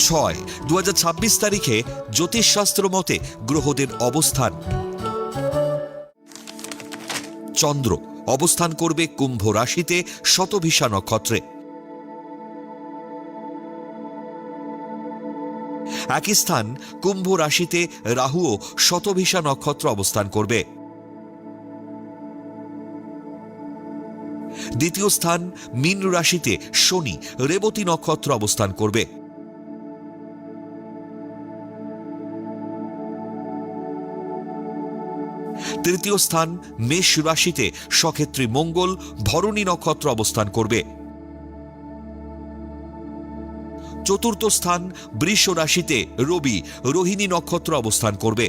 6/2026 তারিখে জ্যোতিষশাস্ত্র মতে গ্রহদের অবস্থান। চন্দ্র অবস্থান করবে কুম্ভ রাশিতে শতভিষা নক্ষত্রে। একই স্থান কুম্ভ রাশিতে রাহুও শতভিষা নক্ষত্র অবস্থান করবে। দ্বিতীয় স্থান মীন রাশিতে শনি রেবতী নক্ষত্র অবস্থান করবে। তৃতীয় স্থান মেষ রাশিতে সক্ষেত্রী মঙ্গল ভরণী নক্ষত্র অবস্থান করবে। চতুর্থ স্থান বৃষ রাশিতে রবি রোহিণী নক্ষত্র অবস্থান করবে।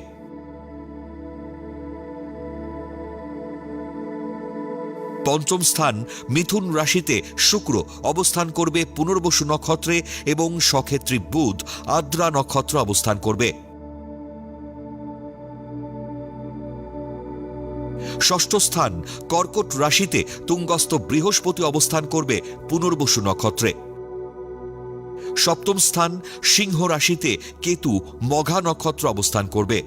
পঞ্চম স্থান মিথুন রাশিতে শুক্র অবস্থান করবে পুনর্বসু নক্ষত্রে এবং সক্ষেত্রী বুধ আদ্রা নক্ষত্র অবস্থান করবে। ষষ্ঠ স্থান কর্কট রাশিতে তুঙ্গস্থ বৃহস্পতি অবস্থান করবে পুনর্বসু নক্ষত্রে। সপ্তম স্থান সিংহ রাশিতে কেতু মঘা নক্ষত্র অবস্থান করবে।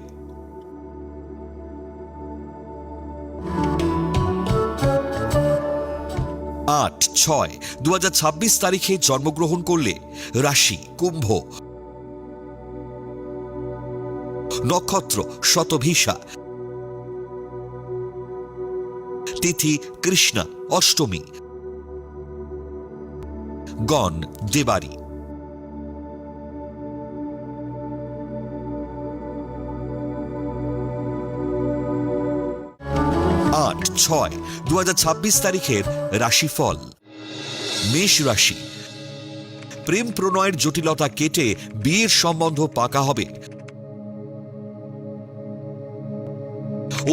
8/6/2026 তারিখে জন্মগ্রহণ করলে রাশি কুম্ভ, নক্ষত্র শতভিষা, তিথি কৃষ্ণা, অষ্টমী, গণ দেবারী। 8/6/2026 তারিখের রাশিফল। মেষ রাশি, প্রেম প্রণয়ের জটিলতা কেটে বিয়ের সম্বন্ধ পাকা হবে।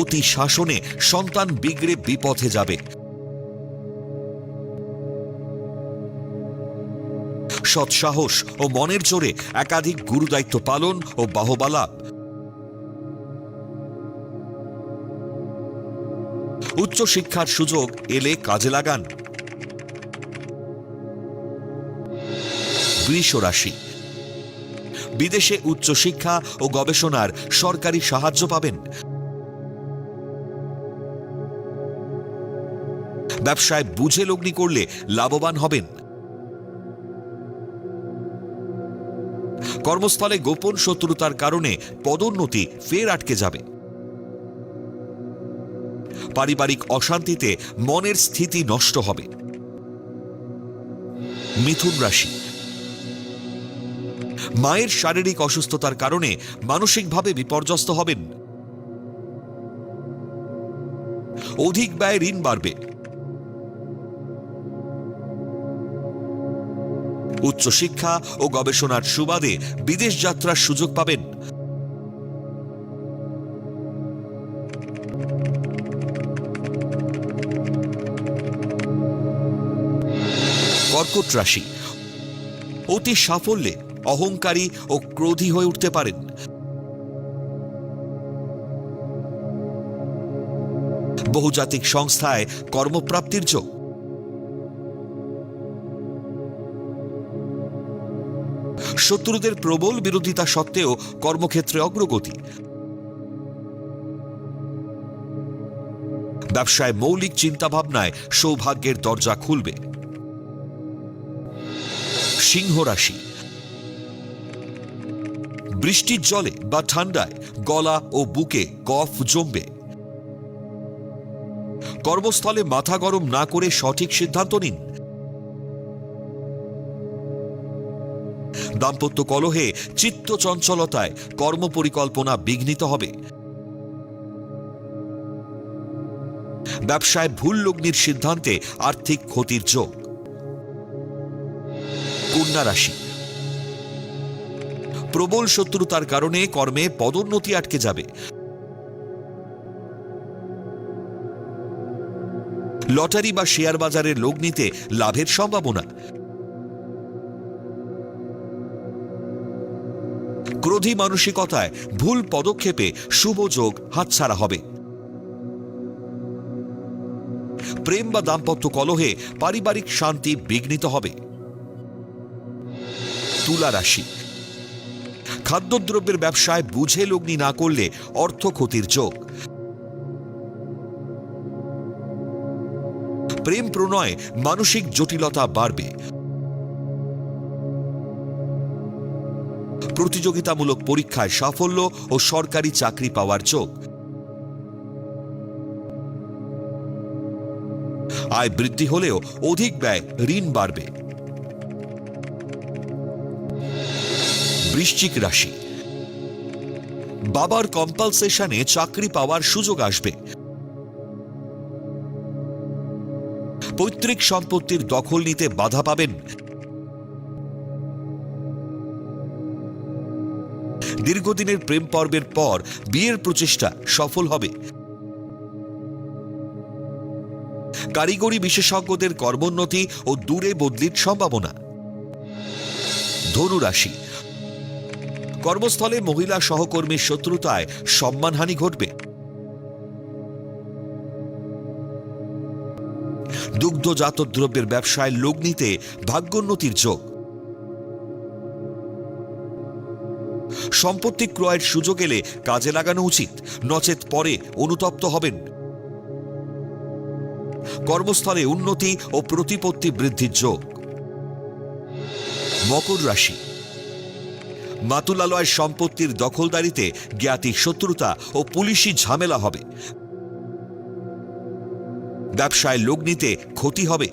অতি শাসনে সন্তান বিগড়ে বিপথে যাবে। সৎসাহস ও মনের জোরে একাধিক গুরুদায়িত্ব পালন ও বাহবা লাভ। উচ্চশিক্ষার সুযোগ এলে কাজে লাগান। বৃষ রাশি, বিদেশে উচ্চশিক্ষা ও গবেষণার সরকারি সাহায্য পাবেন। ব্যবসায় বুঝে লগ্নি করলে লাভবান হবেন। কর্মস্থলে গোপন শত্রুতার কারণে পদোন্নতি ফের আটকে যাবে। পারিবারিক অশান্তিতে মনের স্থিতি নষ্ট হবে। মিথুন রাশি, মায়ের শারীরিক অসুস্থতার কারণে মানসিকভাবে বিপর্যস্ত হবেন। অধিক ব্যয় ঋণ বাড়বে। উচ্চশিক্ষা ও গবেষণার সুবাদে বিদেশ যাত্রার সুযোগ পাবেন। কর্কট রাশি, অতি সাফল্যে অহংকারী ও ক্রোধী হয়ে উঠতে পারেন। বহুজাতিক সংস্থায় কর্মপ্রাপ্তির যোগ। শত্রুদের প্রবল বিরোধিতা সত্ত্বেও কর্মক্ষেত্রে অগ্রগতি। ব্যবসায় মৌলিক চিন্তাভাবনায় সৌভাগ্যের দরজা খুলবে। সিংহ রাশি, বৃষ্টির জলে বা ঠান্ডায় গলা ও বুকে কফ জমবে। কর্মস্থলে মাথা গরম না করে সঠিক সিদ্ধান্ত নিন। দাম্পত্য কলহে চিত্ত চঞ্চলতায় কর্মপরিকল্পনা বিঘ্নিত হবে। ব্যবসায় ভুল লগ্নির সিদ্ধান্তে আর্থিক ক্ষতির যোগ। কন্যা রাশি, প্রবল শত্রুতার কারণে কর্মে পদোন্নতি আটকে যাবে। লটারি বা শেয়ার বাজারের লগ্নিতে লাভের সম্ভাবনা। ক্রোধী মানসিকতায় ভুল পদক্ষেপে শুভ যোগ হাতছাড়া হবে। প্রেম বা দাম্পত্য কলহে পারিবারিক শান্তি বিঘ্নিত হবে। তুলা রাশি, খাদ্যদ্রব্যের ব্যবসায় বুঝে লগ্নি না করলে অর্থ ক্ষতির যোগ। প্রেম প্রণয়ে মানসিক জটিলতা বাড়বে। প্রতিযোগিতামূলক পরীক্ষায় সাফল্য ও সরকারি চাকরি পাওয়ার যোগ। আয় বৃদ্ধি হলেও অধিক ব্যয়, ঋণ বাড়বে। বৃশ্চিক রাশি, বাবার কম্পালসেশনে চাকরি পাওয়ার সুযোগ আসবে। পৈতৃক সম্পত্তির দখল নিতে বাধা পাবেন। দীর্ঘদিনের প্রেম পর্বের পর বিয়ের প্রচেষ্টা সফল হবে। কারিগরি বিশেষজ্ঞদের কর্মোন্নতি ও দূরে বদলির সম্ভাবনা। ধনু রাশি, কর্মস্থলে মহিলা সহকর্মীর শত্রুতায় সম্মানহানি ঘটবে। দুগ্ধজাত দ্রব্যের ব্যবসায় লগ্নিতে ভাগ্যোন্নতির যোগ। সম্পত্তি ক্রয়ের সুযোগ এলে কাজে লাগানো উচিত, নচেত পরে অনুতপ্ত হবেন। কর্মস্থলে উন্নতি ও প্রতিপত্তি বৃদ্ধির যোগ। মকর রাশি, মাতুলালয়ের সম্পত্তির দখলদারিতে জ্ঞাতি শত্রুতা ও পুলিশি ঝামেলা হবে। ব্যবসায় লগ্নিতে ক্ষতি হবে।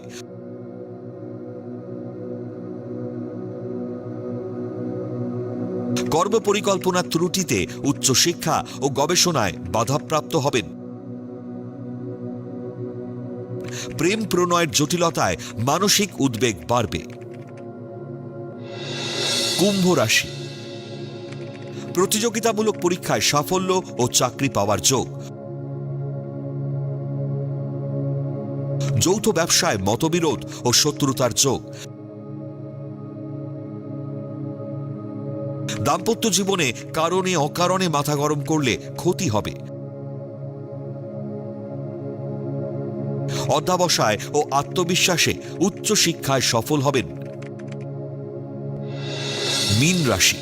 কর্মপরিকল্পনা ত্রুটিতে উচ্চশিক্ষা ও গবেষণায় বাধাপ্রাপ্ত হবেন। প্রেম প্রণয়ের জটিলতায় মানসিক উদ্বেগ বাড়বে। কুম্ভ রাশি, প্রতিযোগিতামূলক পরীক্ষায় সাফল্য ও চাকরি পাওয়ার যোগ। যৌথ ব্যবসায় মতবিরোধ ও শত্রুতার যোগ। দাম্পত্য জীবনে কারণে অকারণে মাথা গরম করলে ক্ষতি হবে। অধ্যাবসায় ও আত্মবিশ্বাসে উচ্চশিক্ষায় সফল হবেন। মীন রাশি,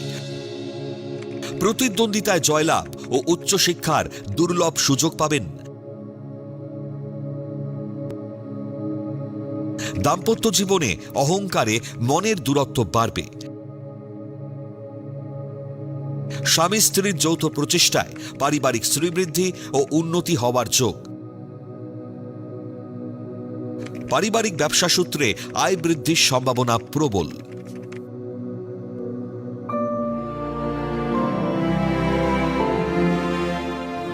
প্রতিদ্বন্দ্বিতায় জয়লাভ ও উচ্চশিক্ষার দুর্লভ সুযোগ পাবেন। দাম্পত্য জীবনে অহংকারে মনের দূরত্ব বাড়বে। স্বামী স্ত্রীর যৌথ প্রচেষ্টায় পারিবারিক শ্রীবৃদ্ধি ও উন্নতি হওয়ার যোগ। পারিবারিক ব্যবসা সূত্রে আয় বৃদ্ধির সম্ভাবনা প্রবল।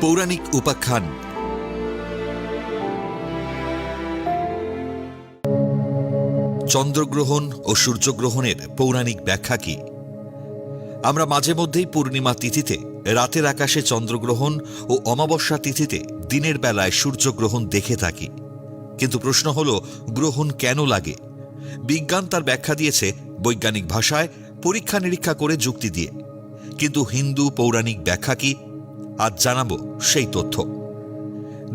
পৌরাণিক উপাখ্যান। চন্দ্রগ্রহণ ও সূর্যগ্রহণের পৌরাণিক ব্যাখ্যা কি? আমরা মাঝে মধ্যেই পূর্ণিমা তিথিতে রাতের আকাশে চন্দ্রগ্রহণ ও অমাবস্যা তিথিতে দিনের বেলায় সূর্যগ্রহণ দেখে থাকি, কিন্তু প্রশ্ন হল গ্রহণ কেন লাগে? বিজ্ঞান তার ব্যাখ্যা দিয়েছে বৈজ্ঞানিক ভাষায়, পরীক্ষা নিরীক্ষা করে যুক্তি দিয়ে। কিন্তু হিন্দু পৌরাণিক ব্যাখ্যা কি? আজ জানাবো সেই তথ্য।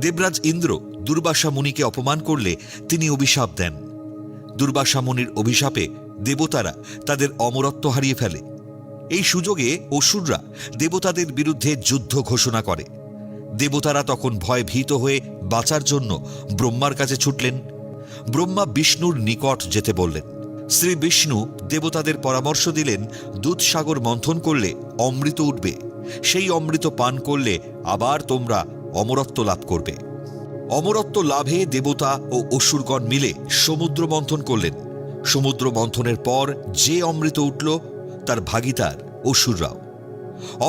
দেবরাজ ইন্দ্র দুর্বাসা মুনিকে অপমান করলে তিনি অভিশাপ দেন। দুর্বাসা মুনির অভিশাপে দেবতারা তাদের অমরত্ব হারিয়ে ফেলে। এই সুযোগে অসুররা দেবতাদের বিরুদ্ধে যুদ্ধ ঘোষণা করে। দেবতারা তখন ভয় ভীত হয়ে বাঁচার জন্য ব্রহ্মার কাছে ছুটলেন। ব্রহ্মা বিষ্ণুর নিকট যেতে বললেন। শ্রী বিষ্ণু দেবতাদের পরামর্শ দিলেন, দুধসাগর মন্থন করলে অমৃত উঠবে, সেই অমৃত পান করলে আবার তোমরা অমরত্ব লাভ করবে। অমরত্ব লাভে দেবতা ও অসুরগণ মিলে সমুদ্র মন্থন করলেন। সমুদ্র মন্থনের পর যে অমৃত উঠল তার ভাগিদার অসুররাও।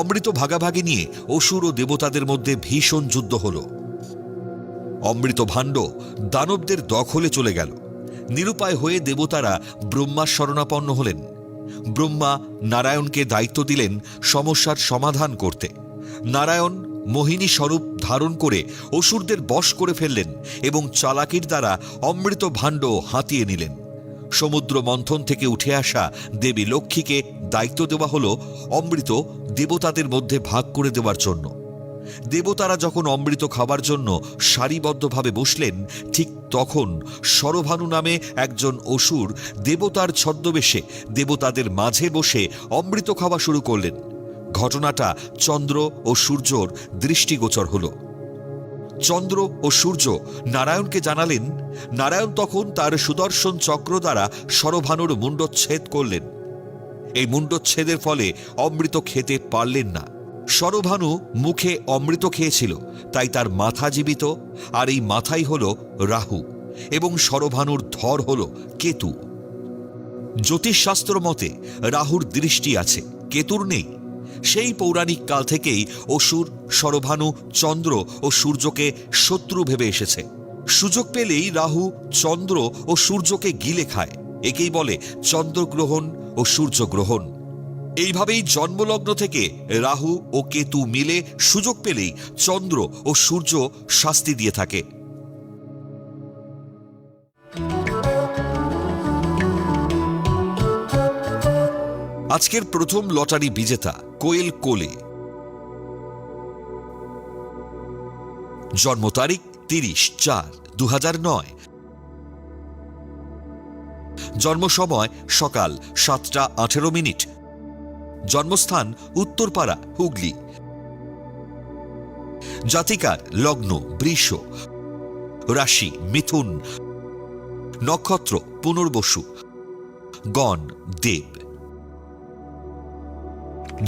অমৃত ভাগাভাগি নিয়ে অসুর ও দেবতাদের মধ্যে ভীষণ যুদ্ধ হল। অমৃত ভাণ্ড দানবদের দখলে চলে গেল। নিরুপায় হয়ে দেবতারা ব্রহ্মার শরণাপন্ন হলেন। ব্রহ্মা নারায়ণকে দায়িত্ব দিলেন সমস্যার সমাধান করতে। নারায়ণ মোহিনী স্বরূপ ধারণ করে অসুরদের বশ করে ফেললেন এবং চালাকির দ্বারা অমৃত ভাণ্ড হাতিয়ে নিলেন। সমুদ্র মন্থন থেকে উঠে আসা দেবী লক্ষ্মীকে দায়িত্ব দেওয়া হল অমৃত দেবতাদের মধ্যে ভাগ করে দেওয়ার জন্য। দেবতারা যখন অমৃত খাবার জন্য সারিবদ্ধভাবে বসলেন, ঠিক তখন শরভানু নামে একজন অসুর দেবতার ছদ্মবেশে দেবতাদের মাঝে বসে অমৃত খাওয়া শুরু করলেন। ঘটনাটা চন্দ্র ও সূর্যর দৃষ্টিগোচর হল। চন্দ্র ও সূর্য নারায়ণকে জানালেন। নারায়ণ তখন তার সুদর্শন চক্র দ্বারা শরভানুর মুণ্ডচ্ছেদ করলেন। এই মুণ্ডচ্ছেদের ফলে অমৃত খেতে পারলেন না। শরভানু মুখে অমৃত খেয়েছিল, তাই তার মাথা জীবিত, আর এই মাথাই হল রাহু এবং শরভানুর ধর হল কেতু। জ্যোতিষশাস্ত্র মতে রাহুর দৃষ্টি আছে, কেতুর নেই। সেই পৌরাণিক কাল থেকেই অসুর, শরভানু, চন্দ্র ও সূর্যকে শত্রু ভেবে এসেছে। সুযোগ পেলেই রাহু চন্দ্র ও সূর্যকে গিলে খায়। একেই বলে চন্দ্রগ্রহণ ও সূর্যগ্রহণ। এইভাবেই জন্মলগ্ন থেকে রাহু ও কেতু মিলে সুযোগ পেলেই চন্দ্র ও সূর্য শাস্তি দিয়ে থাকে। আজকের প্রথম লটারি বিজেতা কোয়েল কোলে। জন্ম তারিখ 30/4/2009। জন্ম সময় সকাল 7:18। জন্মস্থান উত্তরপাড়া, হুগলি। জাতিকার লগ্ন বৃষ, রাশি মিথুন, নক্ষত্র পুনর্বসু, গণ দেব।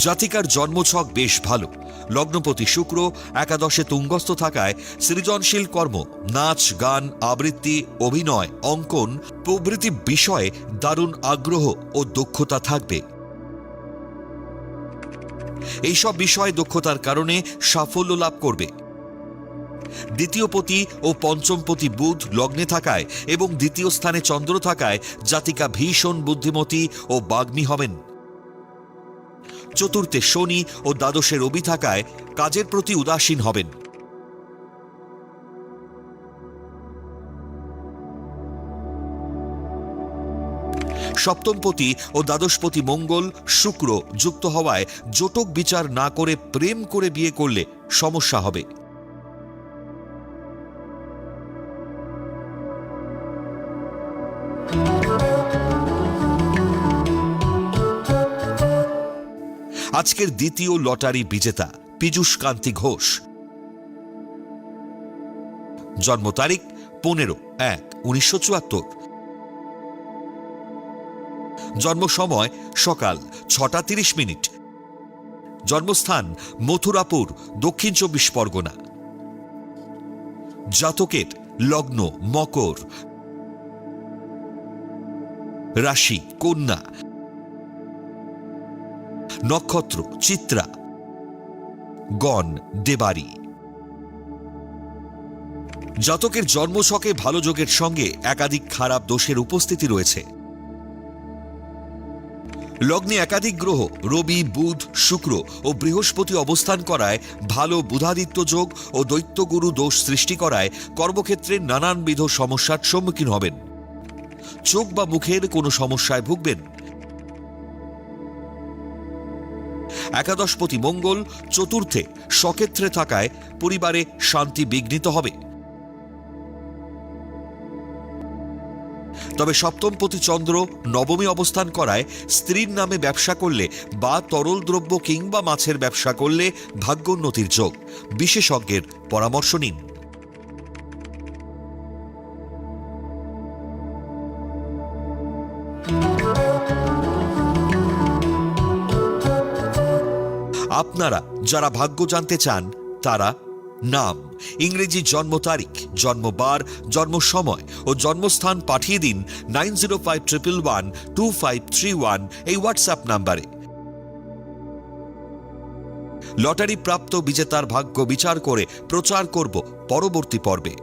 জাতিকার জন্মছক বেশ ভালো। লগ্নপতি শুক্র একাদশে তুঙ্গস্থ থাকায় সৃজনশীল কর্ম, নাচ, গান, আবৃত্তি, অভিনয়, অঙ্কন প্রভৃতি বিষয়ে দারুণ আগ্রহ ও দক্ষতা থাকবে। এইসব বিষয়ে দক্ষতার কারণে সাফল্য লাভ করবে। দ্বিতীয়পতি ও পঞ্চমপতি বুধ লগ্নে থাকায় এবং দ্বিতীয় স্থানে চন্দ্র থাকায় জাতিকা ভীষণ বুদ্ধিমতী ও বাগ্মী হবেন। চতুর্থে শনি ও দ্বাদশে রবি থাকায় কাজের প্রতি উদাসীন হবেন। সপ্তমপতি ও দ্বাদশপতি মঙ্গল শুক্র যুক্ত হওয়ায় জটক বিচার না করে প্রেম করে বিয়ে করলে সমস্যা হবে। আজকের দ্বিতীয় লটারি বিজেতা পীযূষ কান্তি ঘোষ। জন্ম তারিখ 15/1/1974। জন্ম সময় সকাল 6:30। জন্মস্থান মথুরাপুর, দক্ষিণ 24 পরগনা। জাতকের লগ্ন মকর, রাশি কন্যা, নক্ষত্র চিত্রা, গণ দেবারি। জাতকের জন্মছকে ভালো যোগের সঙ্গে একাধিক খারাপ দোষের উপস্থিতি রয়েছে। লগ্নে একাধিক গ্রহ রবি, বুধ, শুক্র ও বৃহস্পতি অবস্থান করায় ভালো বুধাদিত্য যোগ ও দৈত্যগুরু দোষ সৃষ্টি করায় কর্মক্ষেত্রে নানানবিধ সমস্যার সম্মুখীন হবেন। চোখ বা মুখের কোনো সমস্যায় ভুগবেন। একাদশপতি মঙ্গল চতুর্থে স্বক্ষেত্রে থাকায় পরিবারে শান্তি বিঘ্নিত হবে। তবে সপ্তমপতি চন্দ্র নবমী অবস্থান করায় স্ত্রীর নামে ব্যবসা করলে বা তরল দ্রব্য কিংবা মাছের ব্যবসা করলে ভাগ্যোন্নতির যোগ। বিশেষজ্ঞের পরামর্শ নিন। আপনারা যারা ভাগ্য জানতে চান তারা নাম, ইংরেজি জন্ম তারিখ, জন্মবার, জন্ম সময় ও জন্মস্থান পাঠিয়ে দিন 9051112531 এই হোয়াটসঅ্যাপ নাম্বারে। লটারি প্রাপ্ত বিজেতার ভাগ্য বিচার করে প্রচার করব পরবর্তী পর্বে।